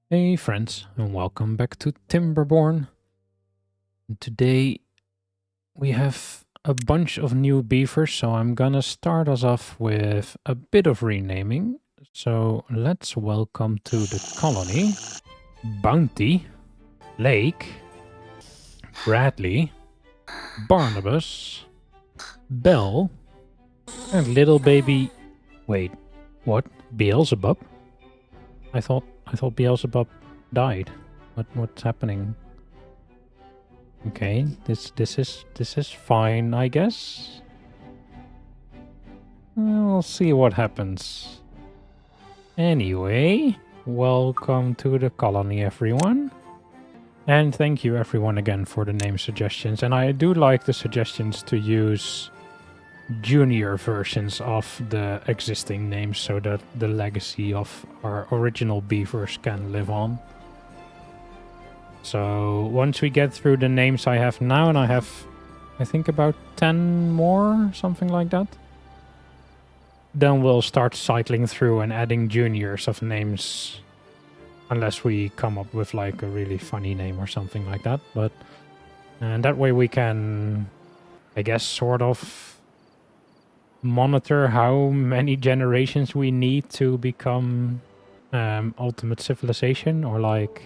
Hey friends, and welcome back to Timberborn. And today we have a bunch of new beavers, so I'm gonna start us off with a bit of renaming. So let's welcome to the colony Bounty, Lake, Bradley, Barnabas, Belle, and little baby... Wait, what? Beelzebub? I thought Beelzebub died. What's happening? Okay, this is fine, I guess. We'll see what happens. Anyway, welcome to the colony, everyone. And thank you everyone again for the name suggestions. And I do like the suggestions to use junior versions of the existing names so that the legacy of our original beavers can live on. So once we get through the names I have now, and I have, I think, about 10 more, something like that, then we'll start cycling through and adding juniors of names, unless we come up with like a really funny name or something like that. But and that way we can, I guess, sort of monitor how many generations we need to become ultimate civilization, or like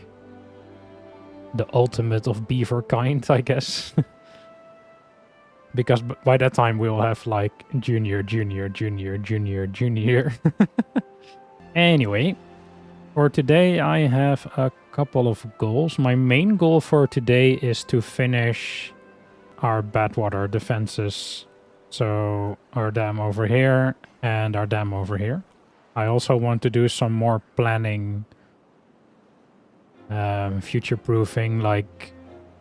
the ultimate of beaver kind, I guess. Because by that time we'll have like junior. Anyway, for today I have a couple of goals. My main goal for today is to finish our badwater defenses. So our dam over here and our dam over here. I also want to do some more planning, future-proofing, like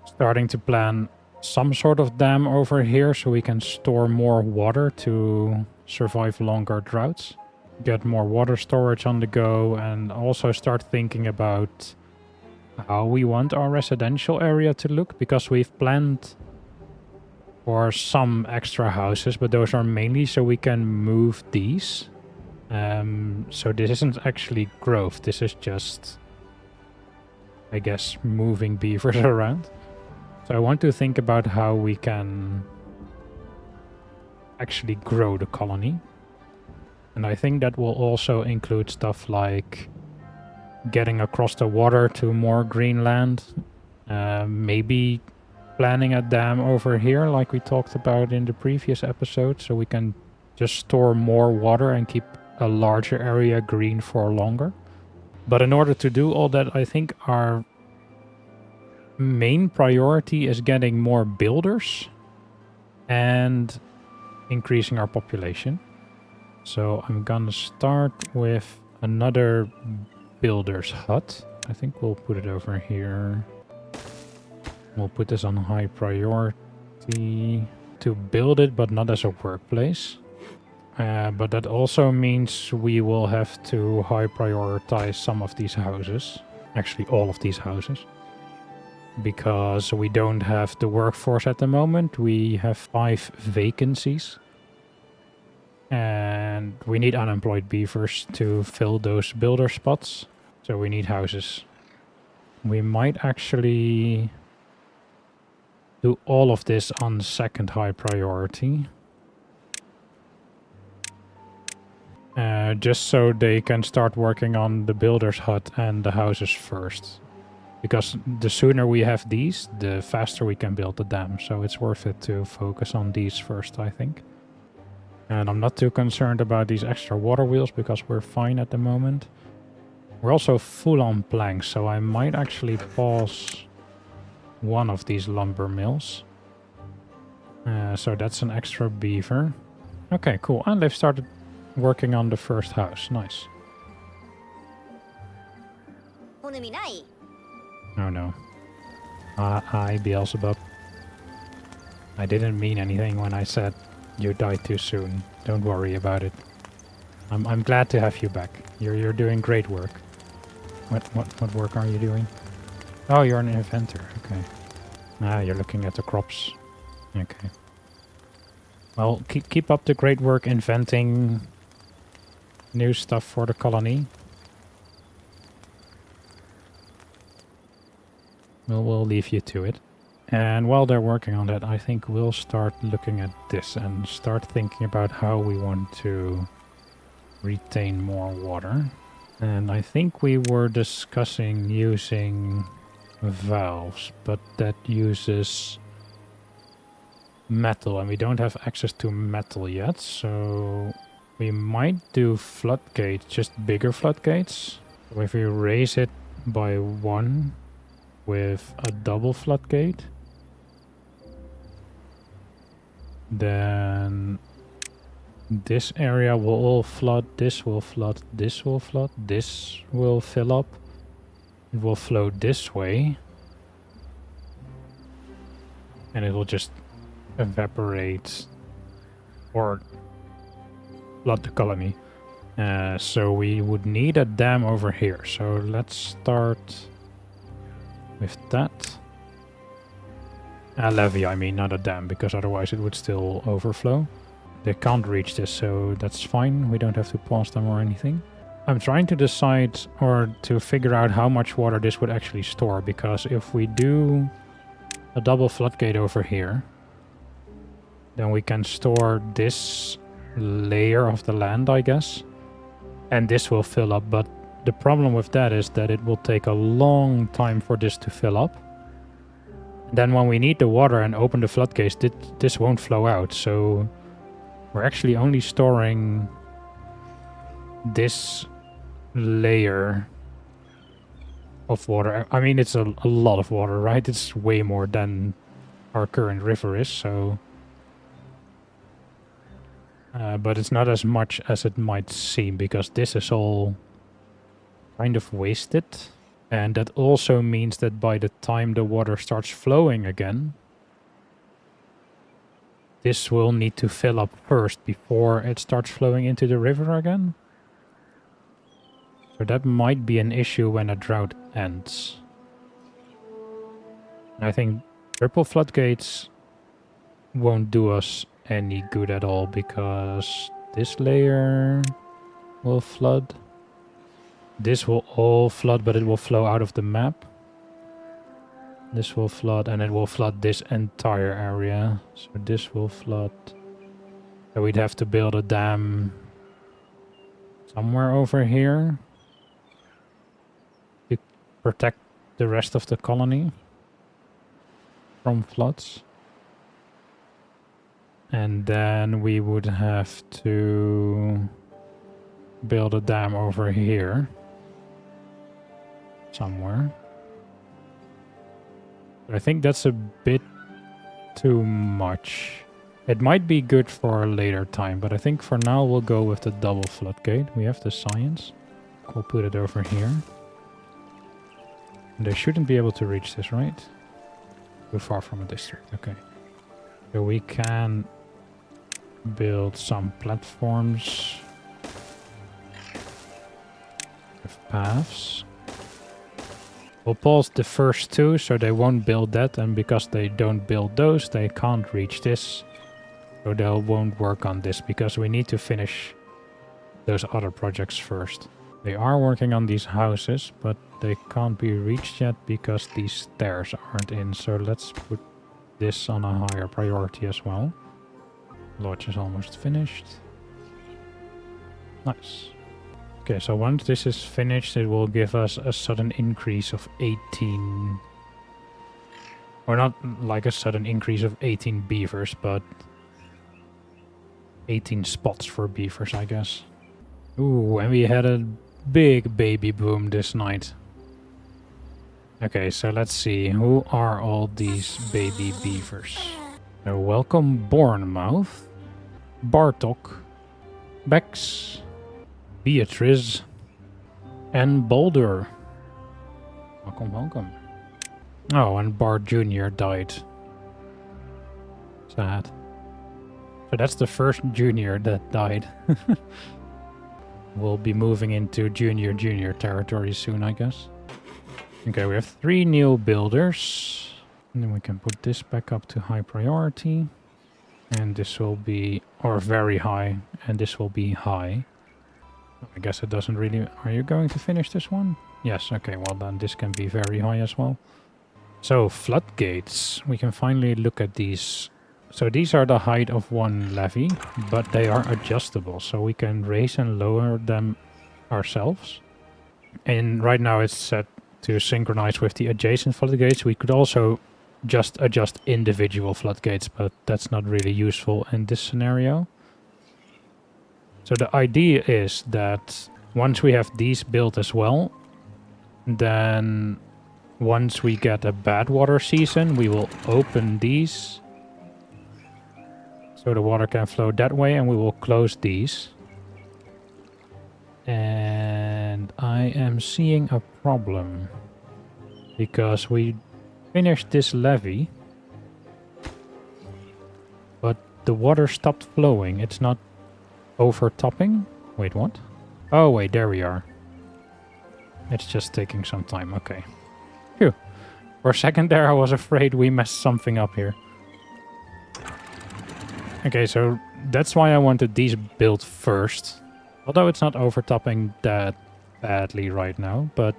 starting to plan some sort of dam over here so we can store more water to survive longer droughts, get more water storage on the go, and also start thinking about how we want our residential area to look, because we've planned for some extra houses, but those are mainly so we can move these. So this isn't actually growth, this is just, I guess, moving beavers around. So I want to think about how we can actually grow the colony. And I think that will also include stuff like getting across the water to more green land. Maybe planning a dam over here like we talked about in the previous episode, so we can just store more water and keep a larger area green for longer. But in order to do all that, I think our main priority is getting more builders and increasing our population. So I'm gonna start with another builder's hut. I think we'll put it over here. We'll put this on high priority to build it, but not as a workplace. But that also means we will have to high prioritize some of these houses. Actually, all of these houses. Because we don't have the workforce at the moment. We have 5 vacancies. And we need unemployed beavers to fill those builder spots. So we need houses. We might actually do all of this on second high priority. Just so they can start working on the builder's hut and the houses first. Because the sooner we have these, the faster we can build the dam. So it's worth it to focus on these first, I think. And I'm not too concerned about these extra water wheels because we're fine at the moment. We're also full on planks, so I might actually pause one of these lumber mills. So that's an extra beaver. Okay, cool. And they've started working on the first house. Nice. Oh no. Hi, Beelzebub. I didn't mean anything when I said you died too soon. Don't worry about it. I'm glad to have you back. You're doing great work. What work are you doing? Oh, you're an inventor. Okay. Ah, you're looking at the crops. Okay. Well, keep up the great work inventing new stuff for the colony. We'll leave you to it. And while they're working on that, I think we'll start looking at this and start thinking about how we want to retain more water. And I think we were discussing using valves, but that uses metal, and we don't have access to metal yet, so we might do floodgates, just bigger floodgates. So if we raise it by 1 with a double floodgate, then this area will all flood, this will flood, this will flood, this will fill up. It will flow this way. And it will just evaporate or flood the colony. So we would need a dam over here. So let's start with that. A levee, I mean, not a dam, because otherwise it would still overflow. They can't reach this, so that's fine. We don't have to pause them or anything. I'm trying to decide or to figure out how much water this would actually store, because if we do a double floodgate over here, then we can store this layer of the land, I guess, and this will fill up. But the problem with that is that it will take a long time for this to fill up. Then when we need the water and open the floodgates, this won't flow out. So we're actually only storing this layer of water. I mean, it's a lot of water, right? It's way more than our current river is, so... but it's not as much as it might seem, because this is all kind of wasted. And that also means that by the time the water starts flowing again, this will need to fill up first before it starts flowing into the river again. So that might be an issue when a drought ends. And I think triple floodgates won't do us any good at all, because this layer will flood. This will all flood, but it will flow out of the map. This will flood, and it will flood this entire area. So this will flood. So we'd have to build a dam somewhere over here to protect the rest of the colony from floods. And then we would have to build a dam over here somewhere. I think that's a bit too much. It might be good for a later time, but I think for now we'll go with the double floodgate. We have the science. We'll put it over here. And they shouldn't be able to reach this, right? Too far from a district, okay. So we can build some platforms with paths. We'll pause the first two, so they won't build that, and because they don't build those, they can't reach this. So they won't work on this, because we need to finish those other projects first. They are working on these houses, but they can't be reached yet because these stairs aren't in. So let's put this on a higher priority as well. Lodge is almost finished. Nice. Okay, so once this is finished, it will give us a sudden increase of 18... Or not like a sudden increase of 18 beavers, but 18 spots for beavers, I guess. Ooh, and we had a big baby boom this night. Okay, so let's see. Who are all these baby beavers? So welcome Bournemouth, Bartok, Bex, Beatrice, and Boulder. Welcome, welcome. Oh, and Bart Jr. died. Sad. So that's the first junior that died. We'll be moving into junior territory soon, I guess. Okay, we have 3 new builders. And then we can put this back up to high priority. And this will be, or very high, and this will be high. I guess it doesn't really... Are you going to finish this one? Yes, okay, well then this can be very high as well. So floodgates, we can finally look at these. So these are the height of one levee, but they are adjustable, so we can raise and lower them ourselves. And right now it's set to synchronize with the adjacent floodgates. We could also just adjust individual floodgates, but that's not really useful in this scenario. So the idea is that once we have these built as well, then once we get a bad water season, we will open these so the water can flow that way, and we will close these. And I am seeing a problem because we finished this levee, but the water stopped flowing. It's not overtopping. Wait, what? Oh, wait, there we are. It's just taking some time. Okay. Phew. For a second there, I was afraid we messed something up here. Okay, so that's why I wanted these built first. Although it's not overtopping that badly right now, but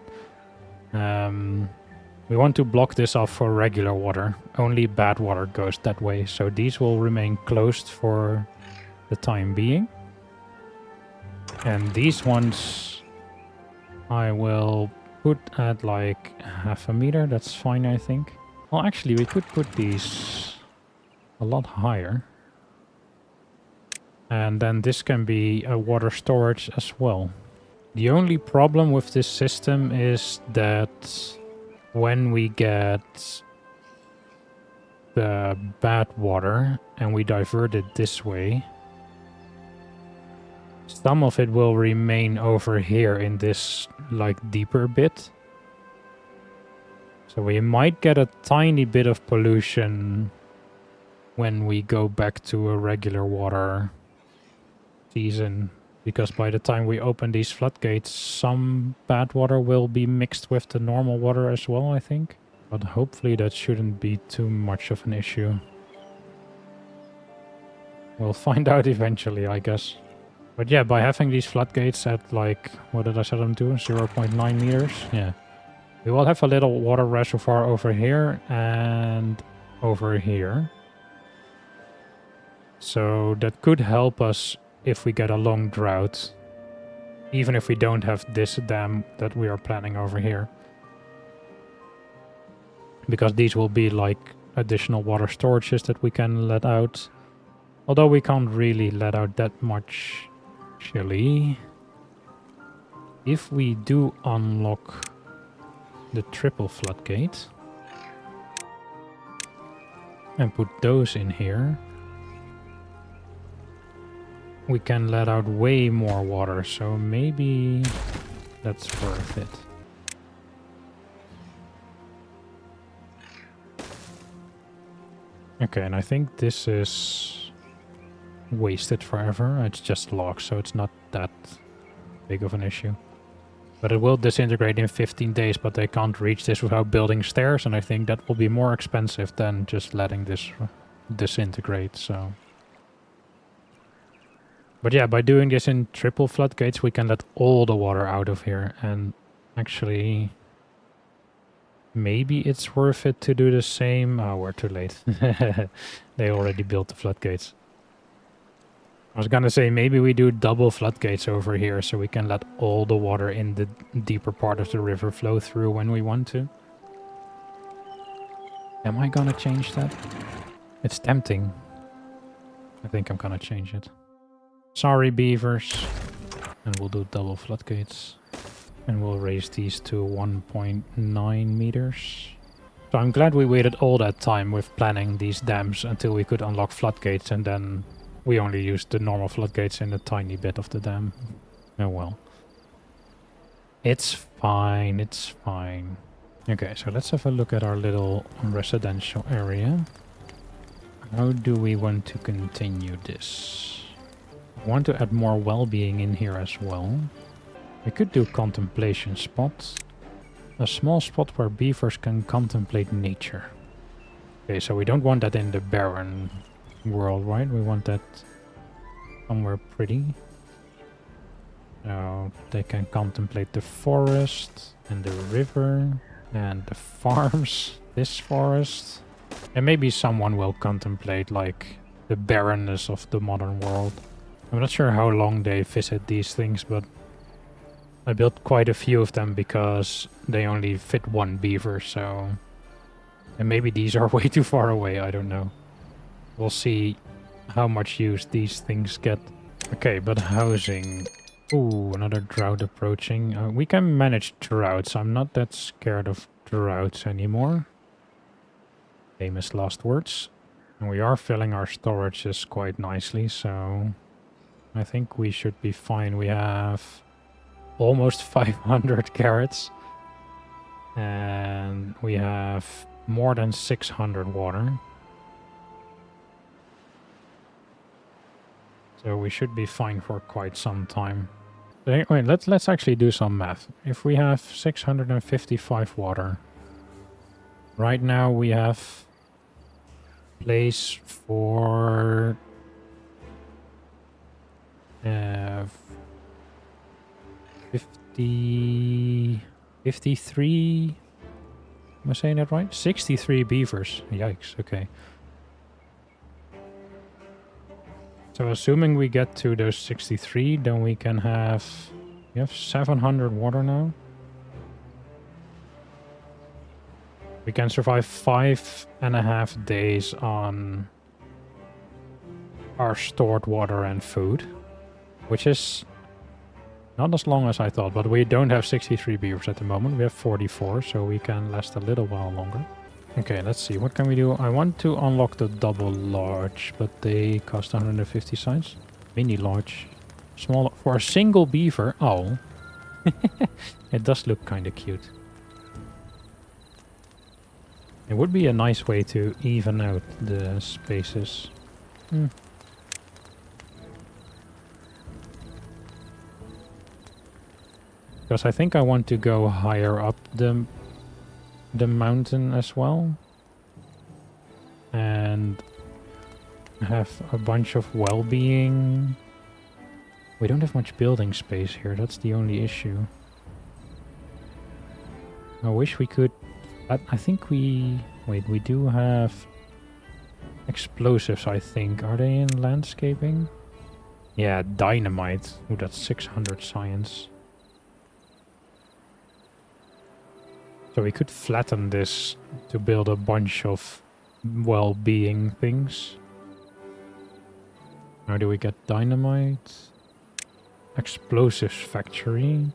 we want to block this off for regular water. Only bad water goes that way, so these will remain closed for the time being. And these ones I will put at like 0.5 meter. That's fine, I think. Well, actually, we could put these a lot higher. And then this can be a water storage as well. The only problem with this system is that when we get the bad water and we divert it this way, some of it will remain over here in this like deeper bit. So we might get a tiny bit of pollution when we go back to a regular water season, because by the time we open these floodgates, some bad water will be mixed with the normal water as well, I think. But hopefully that shouldn't be too much of an issue. We'll find out eventually, I guess. But yeah, by having these floodgates at like, what did I set them to? 0.9 meters? Yeah. We will have a little water reservoir over here and over here. So that could help us if we get a long drought, even if we don't have this dam that we are planning over here. Because these will be like additional water storages that we can let out. Although we can't really let out that much, actually. If we do unlock the triple floodgate and put those in here, we can let out way more water, so maybe that's worth it. Okay, and I think this is wasted forever. It's just locked, so it's not that big of an issue. But it will disintegrate in 15 days, but they can't reach this without building stairs, and I think that will be more expensive than just letting this disintegrate, so... But yeah, by doing this in triple floodgates, we can let all the water out of here. And actually, maybe it's worth it to do the same. Oh, we're too late. They already built the floodgates. I was gonna say, maybe we do double floodgates over here so we can let all the water in the deeper part of the river flow through when we want to. Am I gonna change that? It's tempting. I think I'm gonna change it. Sorry, beavers. And we'll do double floodgates. And we'll raise these to 1.9 meters. So I'm glad we waited all that time with planning these dams until we could unlock floodgates, and then we only used the normal floodgates in a tiny bit of the dam. Oh well. It's fine, it's fine. Okay, so let's have a look at our little residential area. How do we want to continue this? I want to add more well-being in here as well. We could do contemplation spot. A small spot where beavers can contemplate nature. Okay, so we don't want that in the barren world, right? We want that somewhere pretty. So they can contemplate the forest and the river. And the farms, this forest. And maybe someone will contemplate, like, the barrenness of the modern world. I'm not sure how long they visit these things, but I built quite a few of them because they only fit one beaver, so... And maybe these are way too far away, I don't know. We'll see how much use these things get. Okay, but housing... Ooh, another drought approaching. We can manage droughts. I'm not that scared of droughts anymore. Famous last words. And we are filling our storages quite nicely, so... I think we should be fine. We have almost 500 carrots. And we have more than 600 water. So we should be fine for quite some time. Wait, let's actually do some math. If we have 655 water, right now we have place for 53. Am I saying that right? 63 beavers. Yikes. Okay. So assuming we get to those 63, then we can have... We have 700 water now. We can survive 5.5 days on our stored water and food, which is not as long as I thought, but we don't have 63 beavers at the moment. We have 44, so we can last a little while longer. Okay, let's see. What can we do? I want to unlock the double large, but they cost 150 signs. Mini large. Small for a single beaver. Oh. It does look kind of cute. It would be a nice way to even out the spaces. Because I think I want to go higher up the mountain as well. And have a bunch of well-being. We don't have much building space here. That's the only issue. I wish we could... I think we... Wait, we do have explosives, I think. Are they in landscaping? Yeah, dynamite. Ooh, that's 600 science. So we could flatten this to build a bunch of well-being things. How do we get dynamite? Explosives factory.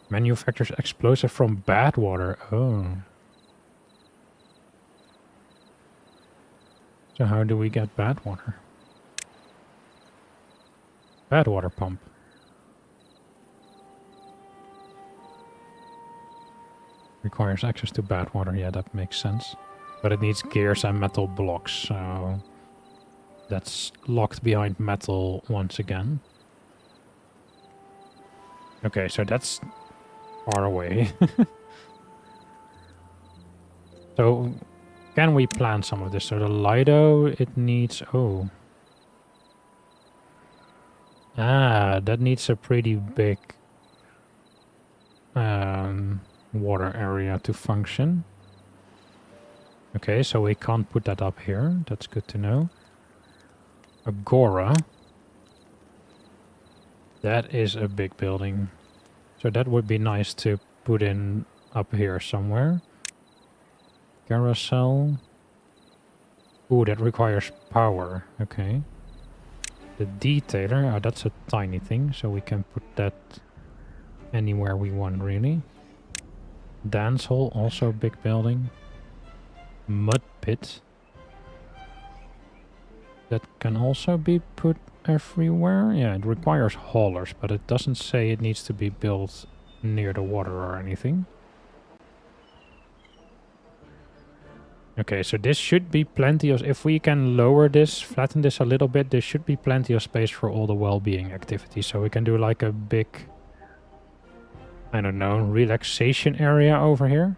Manufactures explosive from bad water. Oh. So how do we get bad water? Bad water pump. Requires access to bad water. Yeah, that makes sense. But it needs gears and metal blocks, so... That's locked behind metal once again. Okay, so that's far away. So, can we plan some of this? So the Lido, it needs... Oh. Ah, that needs a pretty big... water area to function. Okay, so we can't put that up here. That's good to know. Agora. That is a big building. So that would be nice to put in up here somewhere. Carousel. Ooh, that requires power. Okay. The detailer. Oh, that's a tiny thing, so we can put that anywhere we want, really. Dance hall, also a big building. Mud pit. That can also be put everywhere. Yeah, it requires haulers, but it doesn't say it needs to be built near the water or anything. Okay, so this should be plenty of... If we can lower this, flatten this a little bit, there should be plenty of space for all the well-being activities. So we can do like a big... I don't know, relaxation area over here.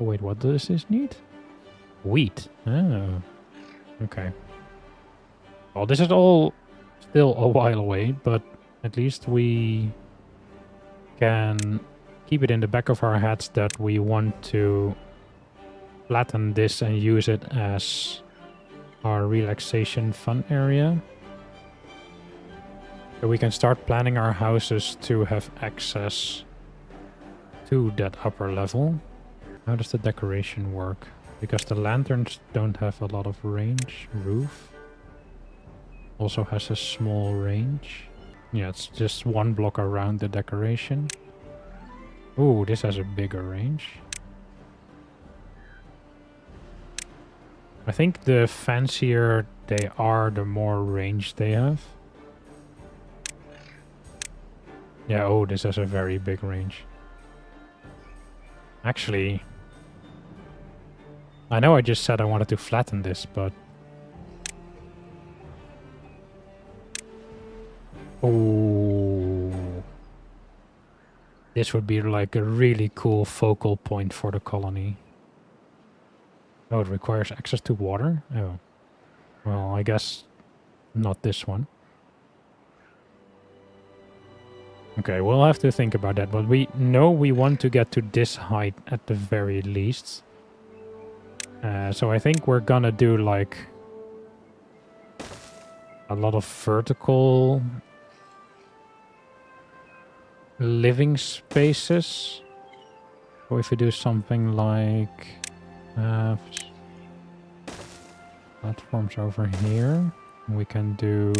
Oh, wait, what does this need? Wheat. Oh. Okay. Well, this is all still a while away, but at least we can keep it in the back of our heads that we want to flatten this and use it as our relaxation fun area. So we can start planning our houses to have access to that upper level. How does the decoration work? Because the lanterns don't have a lot of range. Roof also has a small range. Yeah, it's just one block around the decoration. Ooh, this has a bigger range. I think the fancier they are, the more range they have. Yeah, oh, this has a very big range. Actually, I know I just said I wanted to flatten this, but... Oh, this would be like a really cool focal point for the colony. Oh, it requires access to water? Oh. Well, I guess not this one. Okay, we'll have to think about that, but we know we want to get to this height at the very least. So I think we're gonna do like a lot of vertical living spaces. So if we do something like platforms over here, we can do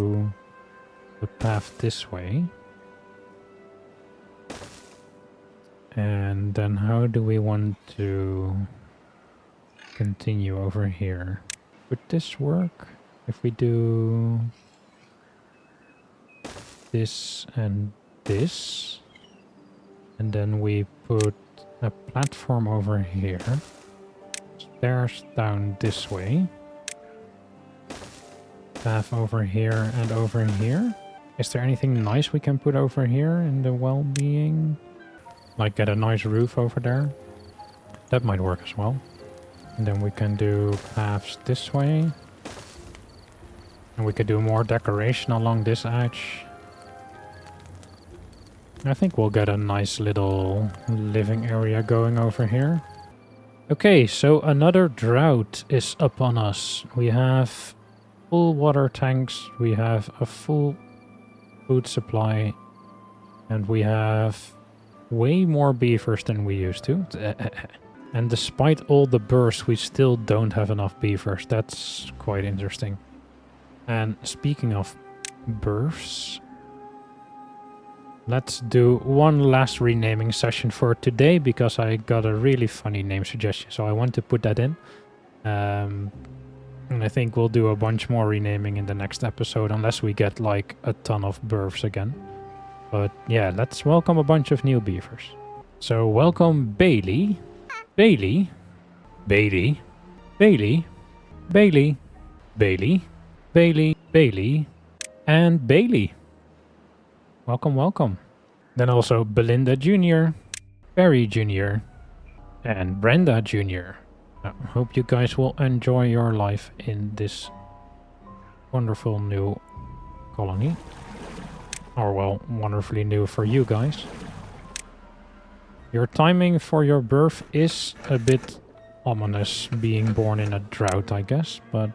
the path this way. And then how do we want to continue over here? Would this work if we do this and this? And then we put a platform over here. Stairs down this way. Path over here and over here. Is there anything nice we can put over here in the well-being? Like get a nice roof over there. That might work as well. And then we can do paths this way. And we could do more decoration along this edge. I think we'll get a nice little living area going over here. Okay, so another drought is upon us. We have full water tanks, we have a full food supply, and we have way more beavers than we used to. And despite all the bursts, we still don't have enough beavers. That's quite interesting. And speaking of bursts, let's do one last renaming session for today because I got a really funny name suggestion, so I want to put that in. And I think we'll do a bunch more renaming in the next episode unless we get like a ton of births again. But yeah, let's welcome a bunch of new beavers. So welcome Bailey, Bailey, Bailey, Bailey, Bailey, Bailey, Bailey, Bailey, and Bailey. Welcome, welcome. Then also Belinda Jr., Barry Jr., and Brenda Jr. I hope you guys will enjoy your life in this wonderful new colony. Or well, wonderfully new for you guys. Your timing for your birth is a bit ominous, being born in a drought, I guess, but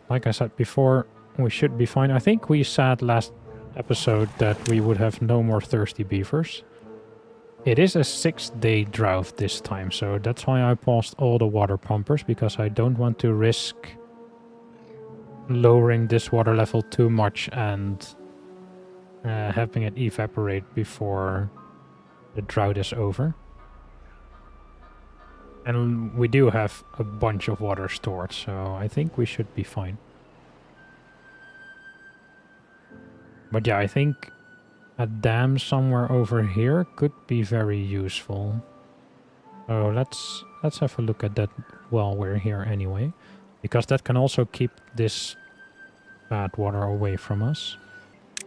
like I said before, we should be fine. I think we said last episode that we would have no more thirsty beavers. It is a 6-day drought this time, so that's why I paused all the water pumpers, because I don't want to risk lowering this water level too much and having it evaporate before the drought is over. And we do have a bunch of water stored, so I think we should be fine. But yeah, I think a dam somewhere over here could be very useful. So let's have a look at that while we're here anyway. Because that can also keep this bad water away from us.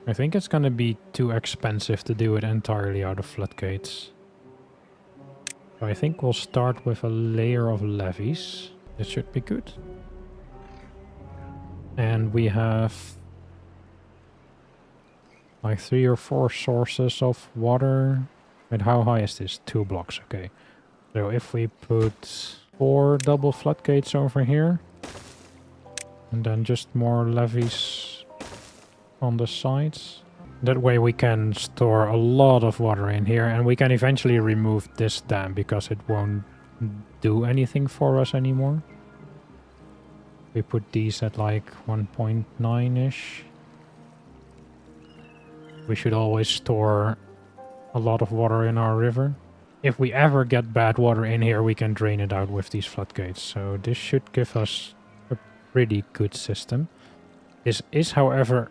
I think it's gonna be too expensive to do it entirely out of floodgates. So I think we'll start with a layer of levees. This should be good. And we have like 3 or 4 sources of water. Wait, how high is this? 2 blocks, okay. So if we put 4 double floodgates over here, and then just more levees on the sides. That way we can store a lot of water in here, and we can eventually remove this dam because it won't do anything for us anymore. We put these at like 1.9-ish. We should always store a lot of water in our river. If we ever get bad water in here, we can drain it out with these floodgates. So this should give us a pretty good system. This is, however,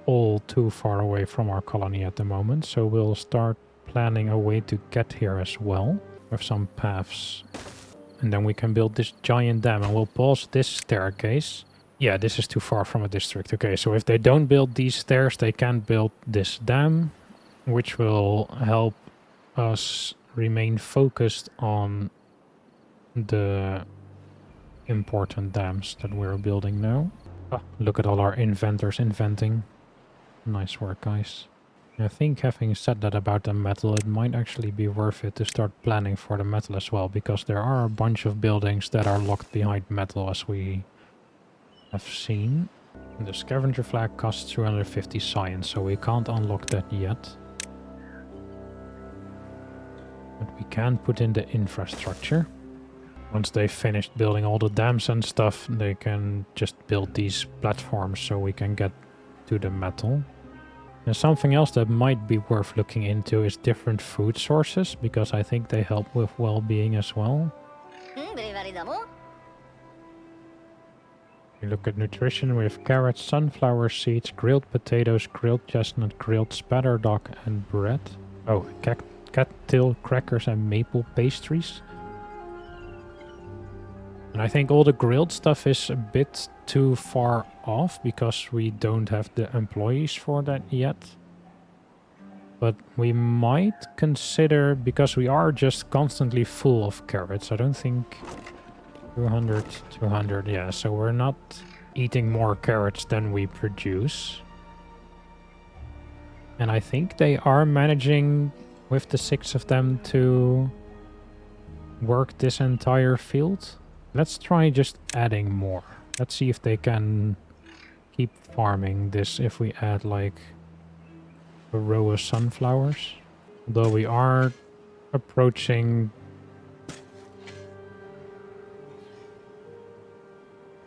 all too far away from our colony at the moment. So we'll start planning a way to get here as well with some paths. And then we can build this giant dam, and we'll pause this staircase. Yeah, this is too far from a district. Okay, so if they don't build these stairs, they can't build this dam, which will help us remain focused on the important dams that we're building now. Ah, look at all our inventors inventing. Nice work, guys. I think having said that about the metal, it might actually be worth it to start planning for the metal as well, because there are a bunch of buildings that are locked behind metal, as we have seen. And the scavenger flag costs 250 science, so we can't unlock that yet. But we can put in the infrastructure. Once they've finished building all the dams and stuff, they can just build these platforms so we can get to the metal. And something else that might be worth looking into is different food sources, because I think they help with well-being as well. You look at nutrition, we have carrots, sunflower seeds, grilled potatoes, grilled chestnut, grilled spatterdock, and bread. Oh, cattail crackers and maple pastries. And I think all the grilled stuff is a bit too far off because we don't have the employees for that yet. But we might consider, because we are just constantly full of carrots, I don't think 200, yeah, so we're not eating more carrots than we produce. And I think they are managing with the 6 of them to work this entire field. Let's try just adding more. Let's see if they can keep farming this if we add like a row of sunflowers. Although we are approaching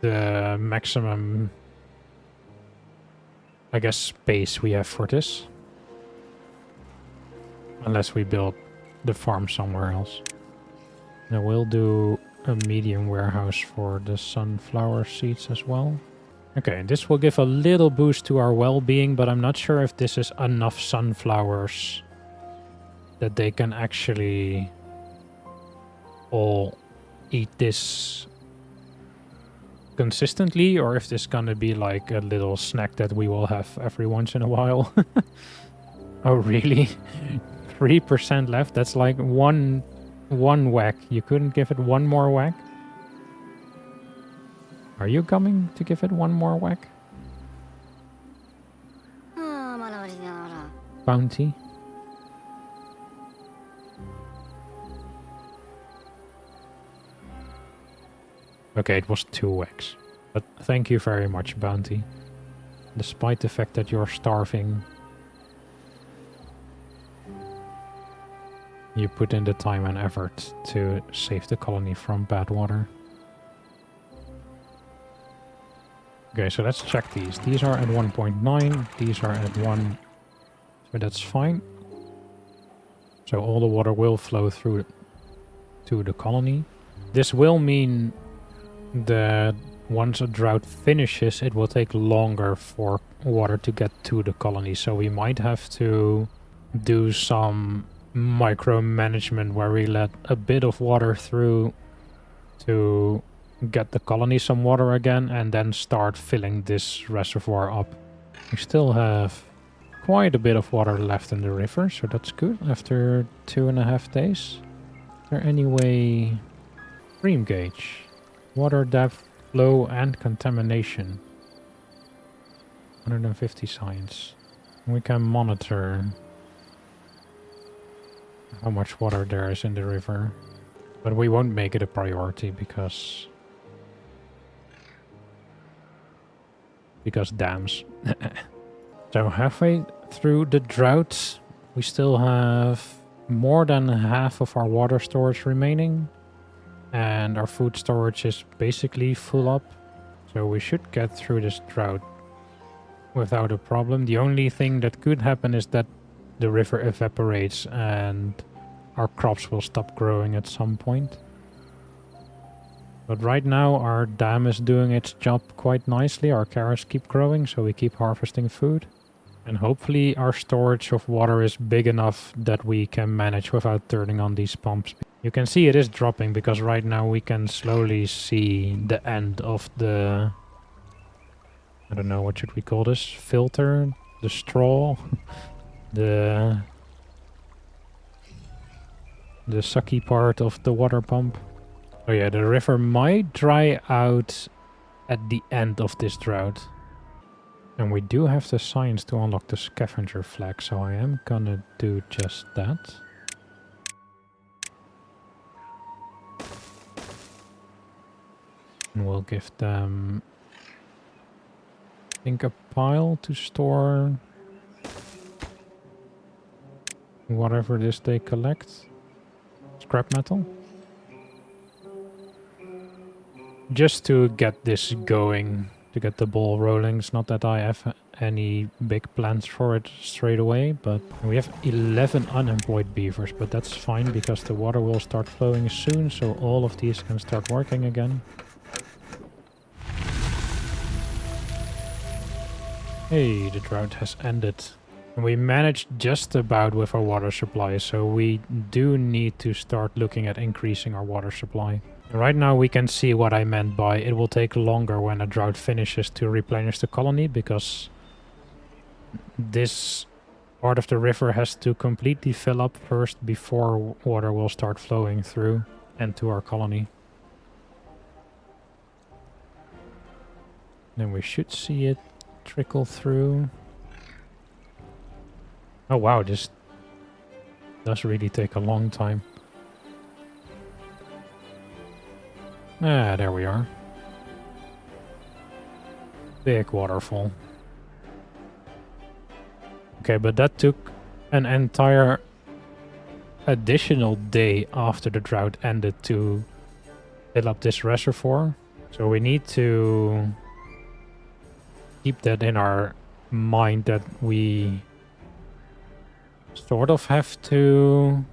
the maximum, I guess, space we have for this. Unless we build the farm somewhere else. Now we'll do a medium warehouse for the sunflower seeds as well. Okay, this will give a little boost to our well-being, but I'm not sure if this is enough sunflowers that they can actually all eat this consistently, or if this is gonna be like a little snack that we will have every once in a while. Oh, really? 3% left? That's like one whack. You couldn't give it one more whack? Are you coming to give it one more whack? Bounty? Okay, it was 2 whacks. But thank you very much, Bounty. Despite the fact that you're starving, you put in the time and effort to save the colony from bad water. Okay, so let's check these. These are at 1.9, these are at 1, so that's fine. So all the water will flow through to the colony. This will mean that once a drought finishes, it will take longer for water to get to the colony. So we might have to do some micromanagement where we let a bit of water through to get the colony some water again, and then start filling this reservoir up. We still have quite a bit of water left in the river, so that's good after 2.5 days. Is there any way... Stream gauge. Water depth, flow, and contamination. 150 science. We can monitor how much water there is in the river. But we won't make it a priority because dams. So halfway through the drought, we still have more than half of our water storage remaining. And our food storage is basically full up. So we should get through this drought without a problem. The only thing that could happen is that the river evaporates and our crops will stop growing at some point. But right now our dam is doing its job quite nicely. Our carrots keep growing, so we keep harvesting food. And hopefully our storage of water is big enough that we can manage without turning on these pumps. You can see it is dropping because right now we can slowly see the end of the... I don't know, what should we call this? Filter? The straw? the sucky part of the water pump. Oh yeah, the river might dry out at the end of this drought. And we do have the science to unlock the scavenger flag, so I am gonna do just that. And we'll give them, I think, a pile to store whatever it is they collect. Scrap metal. Just to get this going, to get the ball rolling. It's not that I have any big plans for it straight away, but we have 11 unemployed beavers, but that's fine because the water will start flowing soon, so all of these can start working again. Hey, the drought has ended. And we managed just about with our water supply, so we do need to start looking at increasing our water supply. Right now we can see what I meant by it will take longer when a drought finishes to replenish the colony, because this part of the river has to completely fill up first before water will start flowing through and to our colony. Then we should see it trickle through. Oh wow, this does really take a long time. Ah, there we are. Big waterfall. Okay, but that took an entire additional day after the drought ended to fill up this reservoir. So we need to keep that in our mind, that we sort of have to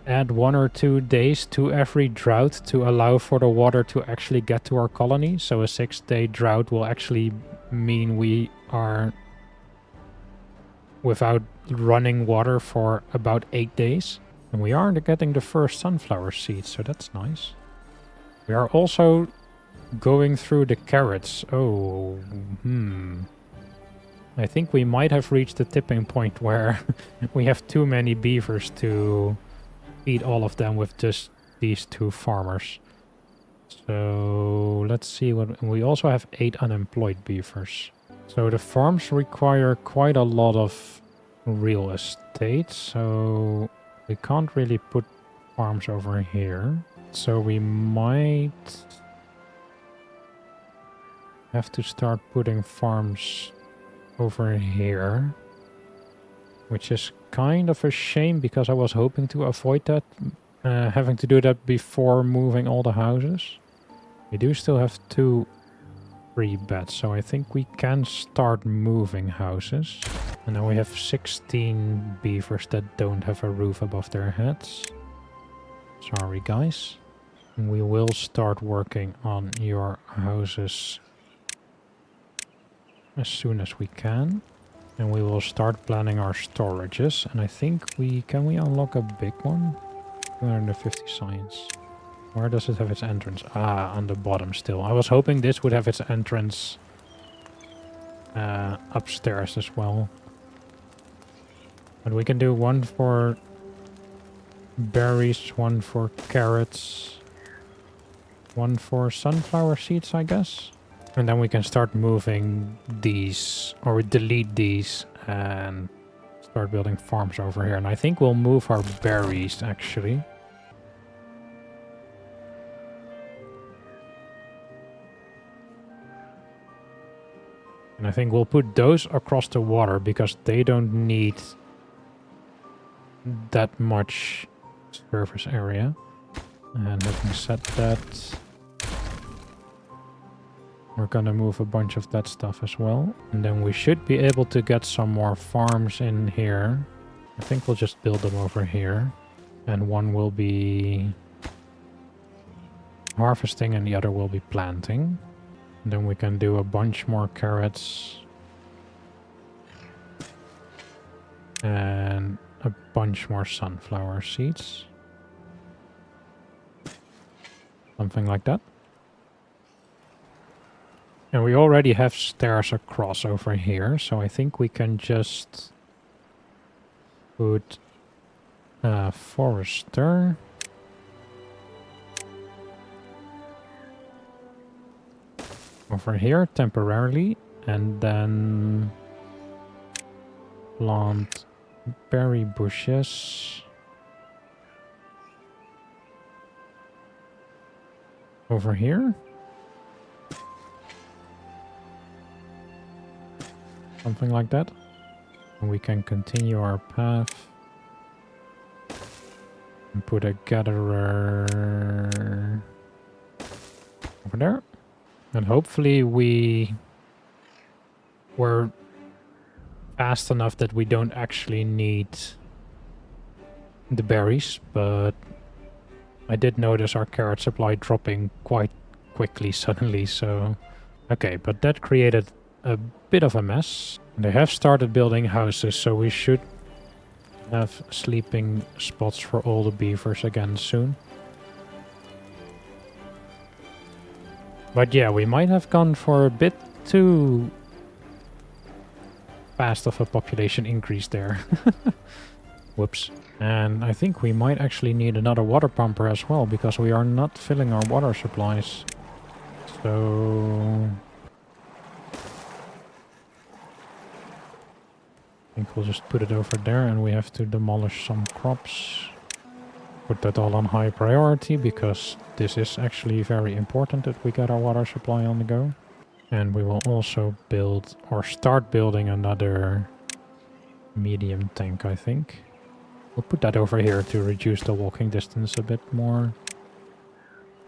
add 1 or 2 days to every drought to allow for the water to actually get to our colony. So a 6-day drought will actually mean we are without running water for about 8 days. And we are getting the first sunflower seeds, so that's nice. We are also going through the carrots. Oh, I think we might have reached the tipping point where we have too many beavers to feed all of them with just these 2 farmers. So let's see what... We also have 8 unemployed beavers. So the farms require quite a lot of real estate, so we can't really put farms over here. So we might have to start putting farms over here, which is kind of a shame because I was hoping to avoid that, having to do that before moving all the houses. We do still have 2 free beds, so I think we can start moving houses. And now we have 16 beavers that don't have a roof above their heads. Sorry guys. And we will start working on your houses as soon as we can. And we will start planning our storages. And I think can we unlock a big one? 250 science. Where does it have its entrance? Ah, on the bottom still. I was hoping this would have its entrance upstairs as well. But we can do 1 for berries, 1 for carrots, 1 for sunflower seeds, I guess. And then we can start moving these, or delete these, and start building farms over here. And I think we'll move our berries, actually. And I think we'll put those across the water because they don't need that much surface area. And having said that, we're gonna move a bunch of that stuff as well. And then we should be able to get some more farms in here. I think we'll just build them over here. And one will be harvesting and the other will be planting. And then we can do a bunch more carrots. And a bunch more sunflower seeds. Something like that. And we already have stairs across over here, so I think we can just put a forester. Over here temporarily, and then plant berry bushes over here. Something like that. And we can continue our path. And put a gatherer over there. And hopefully we were fast enough that we don't actually need the berries, but I did notice our carrot supply dropping quite quickly suddenly, so... Okay, but that created a bit of a mess. They have started building houses, so we should have sleeping spots for all the beavers again soon. But yeah, we might have gone for a bit too fast of a population increase there. Whoops. And I think we might actually need another water pumper as well, because we are not filling our water supplies. So... I think we'll just put it over there, and we have to demolish some crops. Put that all on high priority, because this is actually very important that we get our water supply on the go. And we will also build, or start building, another medium tank, I think. We'll put that over here to reduce the walking distance a bit more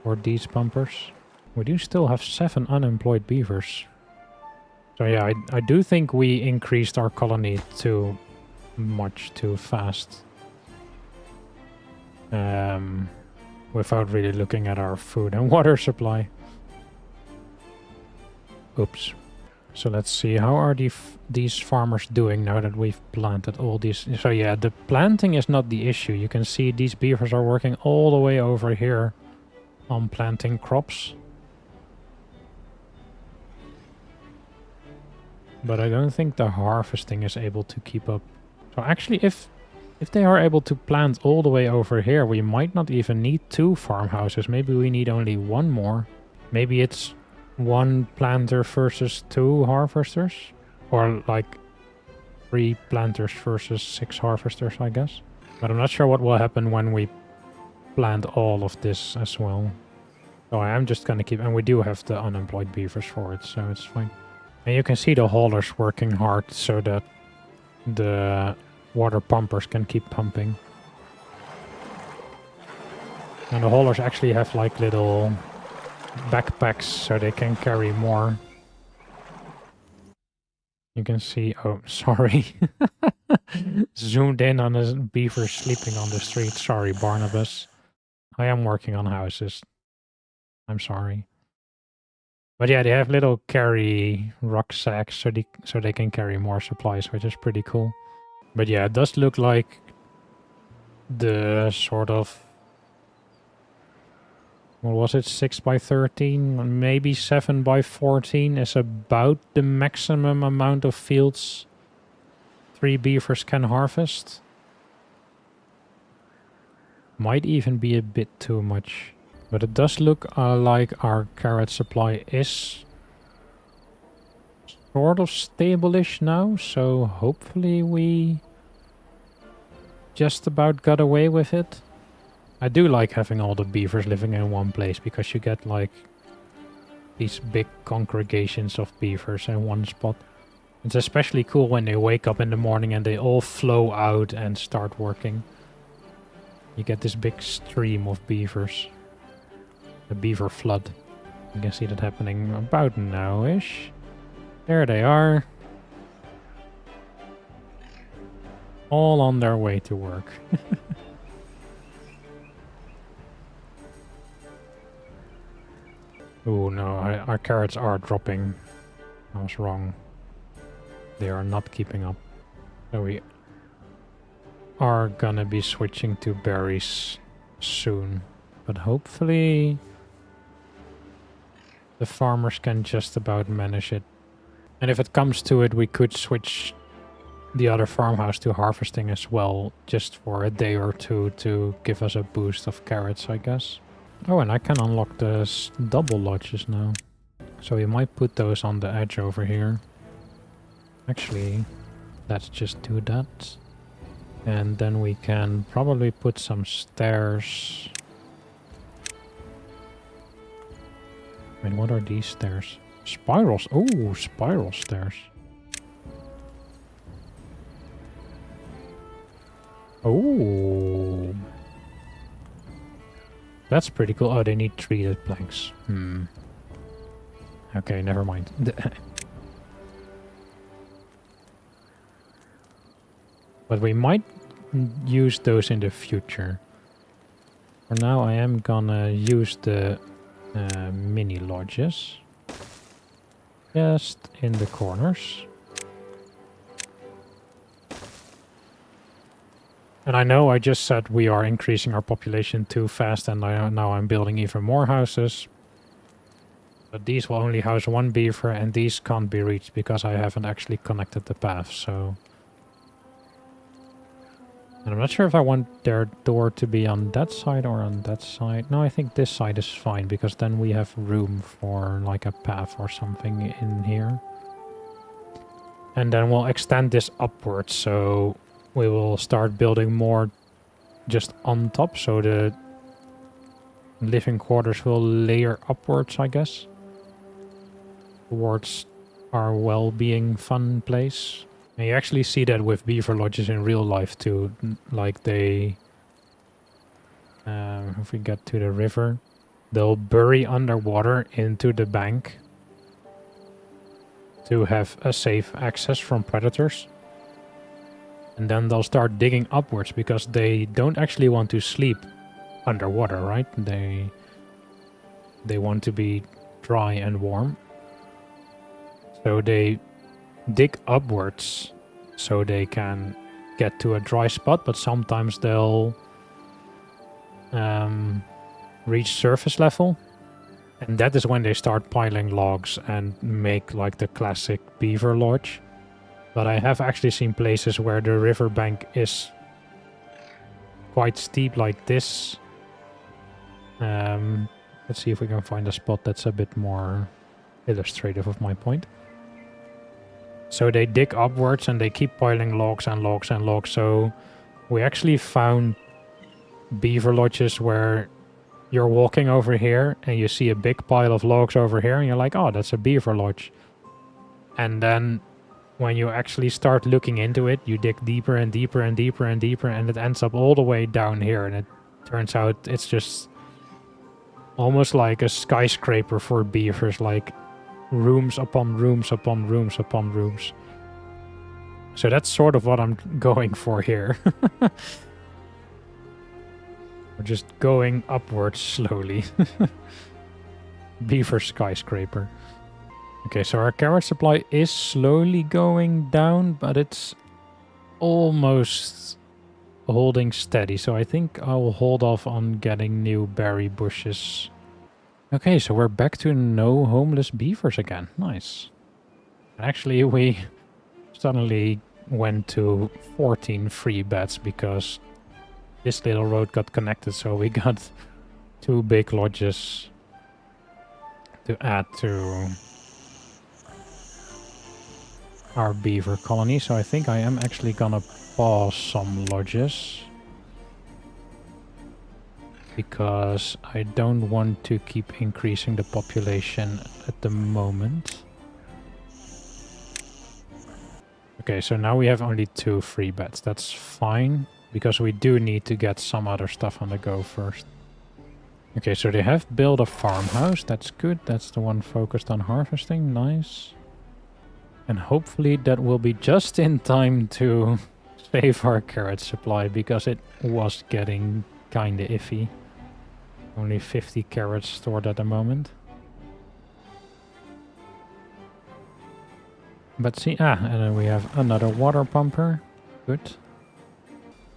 for these pumpers. We do still have 7 unemployed beavers. So yeah, I do think we increased our colony too much too fast. Without really looking at our food and water supply. Oops. So let's see, how are these farmers doing now that we've planted all these? So yeah, the planting is not the issue. You can see these beavers are working all the way over here on planting crops. But I don't think the harvesting is able to keep up. So actually, if they are able to plant all the way over here, we might not even need 2 farmhouses. Maybe we need only 1 more. Maybe it's 1 planter versus 2 harvesters. Or like 3 planters versus 6 harvesters, I guess. But I'm not sure what will happen when we plant all of this as well. So I am just gonna keep... And we do have the unemployed beavers for it, so it's fine. And you can see the haulers working hard so that the water pumpers can keep pumping. And the haulers actually have like little backpacks so they can carry more. You can see... Oh, sorry. Zoomed in on a beaver sleeping on the street. Sorry, Barnabas. I am working on houses. I'm sorry. But yeah, they have little carry rucksacks so they can carry more supplies, which is pretty cool. But yeah, it does look like the sort of... What was it? 6 by 13? Maybe 7 by 14 is about the maximum amount of fields 3 beavers can harvest. Might even be a bit too much. But it does look like our carrot supply is sort of stable-ish now, so hopefully we just about got away with it. I do like having all the beavers living in one place because you get like these big congregations of beavers in one spot. It's especially cool when they wake up in the morning and they all flow out and start working. You get this big stream of beavers. The beaver flood. You can see that happening about now-ish. There they are. All on their way to work. Oh no, our carrots are dropping. I was wrong. They are not keeping up. So we are gonna be switching to berries soon. But hopefully the farmers can just about manage it. And if it comes to it, we could switch the other farmhouse to harvesting as well, just for a day or two to give us a boost of carrots, I guess. Oh, and I can unlock the double lodges now. So we might put those on the edge over here. Actually, let's just do that. And then we can probably put some stairs. Wait, what are these stairs? Spirals. Oh, spiral stairs. Oh. That's pretty cool. Oh, they need treated planks. Okay, never mind. But we might use those in the future. For now, I am gonna use the mini lodges. Just in the corners. And I know I just said we are increasing our population too fast, and now I'm building even more houses. But these will only house one beaver, and these can't be reached because I haven't actually connected the path, so... And I'm not sure if I want their door to be on that side or on that side. No, I think this side is fine, because then we have room for like a path or something in here. And then we'll extend this upwards, so we will start building more just on top, so the living quarters will layer upwards, I guess, towards our well-being fun place. And you actually see that with beaver lodges in real life too. Like they, if we get to the river, they'll bury underwater into the bank to have a safe access from predators. And then they'll start digging upwards because they don't actually want to sleep underwater, right? They want to be dry and warm. So they dig upwards so they can get to a dry spot, but sometimes they'll reach surface level, and that is when they start piling logs and make like the classic beaver lodge. But I have actually seen places where the riverbank is quite steep like this. Let's see if we can find a spot that's a bit more illustrative of my point. So they dig upwards and they keep piling logs and logs and logs. So we actually found beaver lodges where you're walking over here and you see a big pile of logs over here and you're like, oh, that's a beaver lodge. And then when you actually start looking into it, you dig deeper and deeper and deeper and deeper, and it ends up all the way down here. And it turns out it's just almost like a skyscraper for beavers, like rooms upon rooms upon rooms upon rooms. So that's sort of what I'm going for here. We're just going upwards slowly. Beaver skyscraper. Okay, so our carrot supply is slowly going down, but it's almost holding steady. So I think I'll hold off on getting new berry bushes. Okay, so we're back to no homeless beavers again. Nice. Actually, we suddenly went to 14 free beds because this little road got connected, so we got 2 big lodges to add to our beaver colony, so I think I am actually gonna pause some lodges. Because I don't want to keep increasing the population at the moment. Okay, so now we have only 2 free beds. That's fine, because we do need to get some other stuff on the go first. Okay, so they have built a farmhouse. That's good. That's the one focused on harvesting. Nice. And hopefully that will be just in time to save our carrot supply, because it was getting kinda iffy. Only 50 carrots stored at the moment. But see, and then we have another water pumper. Good.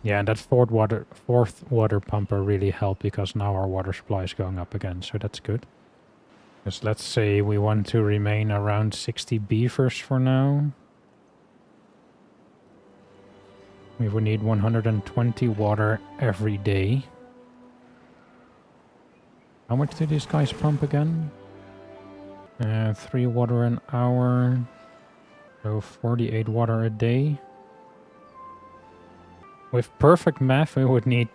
Yeah, and that fourth water pumper really helped, because now our water supply is going up again, so that's good. Because let's say we want to remain around 60 beavers for now. We would need 120 water every day. How much do these guys pump again? 3 water an hour. So 48 water a day. With perfect math, we would need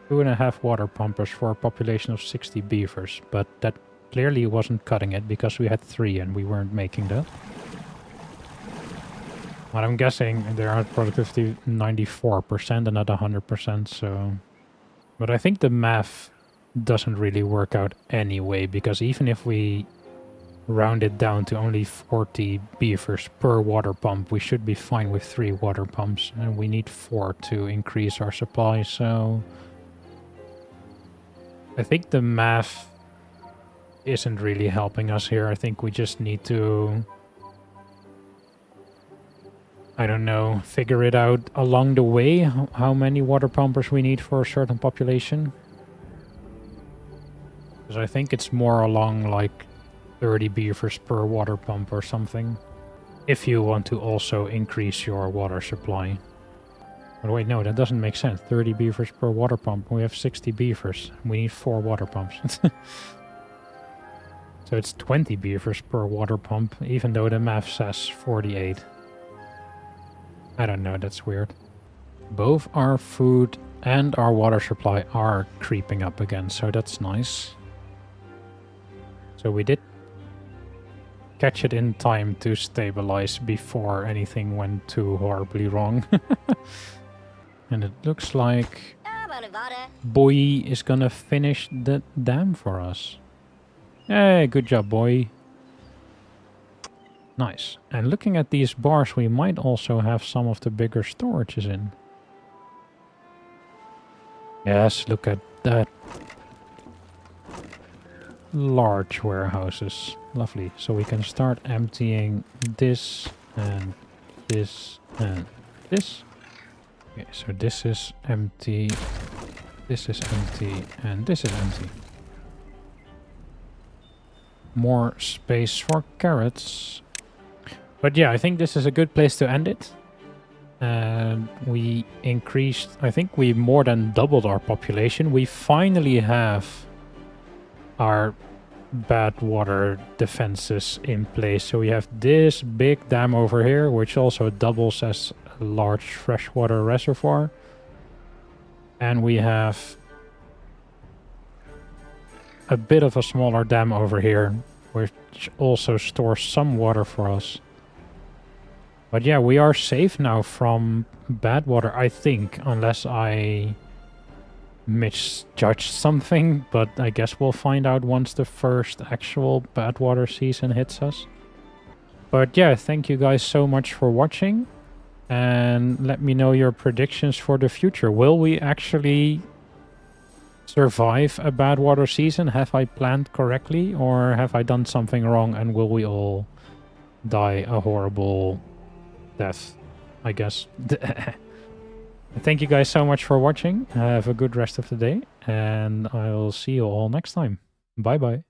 2.5 water pumpers for a population of 60 beavers. But that clearly wasn't cutting it, because we had 3 and we weren't making that. But I'm guessing they're at productivity 94% and not 100%, so... But I think the math doesn't really work out anyway, because even if we round it down to only 40 beavers per water pump, we should be fine with 3 water pumps, and we need 4 to increase our supply, so I think the math isn't really helping us here. I think we just need to, I don't know, figure it out along the way, how many water pumpers we need for a certain population. Because I think it's more along like 30 beavers per water pump or something, if you want to also increase your water supply. But wait, no, that doesn't make sense. 30 beavers per water pump. We have 60 beavers. We need 4 water pumps. So it's 20 beavers per water pump, even though the math says 48. I don't know, that's weird. Both our food and our water supply are creeping up again, so that's nice. So we did catch it in time to stabilize before anything went too horribly wrong. And it looks like Boy is gonna finish the dam for us. Hey, good job, Boy. Nice. And looking at these bars, we might also have some of the bigger storages in. Yes, look at that. Large warehouses. Lovely. So we can start emptying this and this and this. Okay, so this is empty, this is empty, and this is empty. More space for carrots. But yeah, I think this is a good place to end it. And we increased, I think we more than doubled our population. We finally have our bad water defenses in place. So we have this big dam over here, which also doubles as a large freshwater reservoir. And we have a bit of a smaller dam over here, which also stores some water for us. But yeah, we are safe now from bad water, I think, unless I misjudged something. But I guess we'll find out once the first actual bad water season hits us. But yeah, thank you guys so much for watching. And let me know your predictions for the future. Will we actually survive a bad water season? Have I planned correctly? Or have I done something wrong and will we all die a horrible death, I guess? Thank you guys so much for watching. Have a good rest of the day, and I'll see you all next time. Bye bye.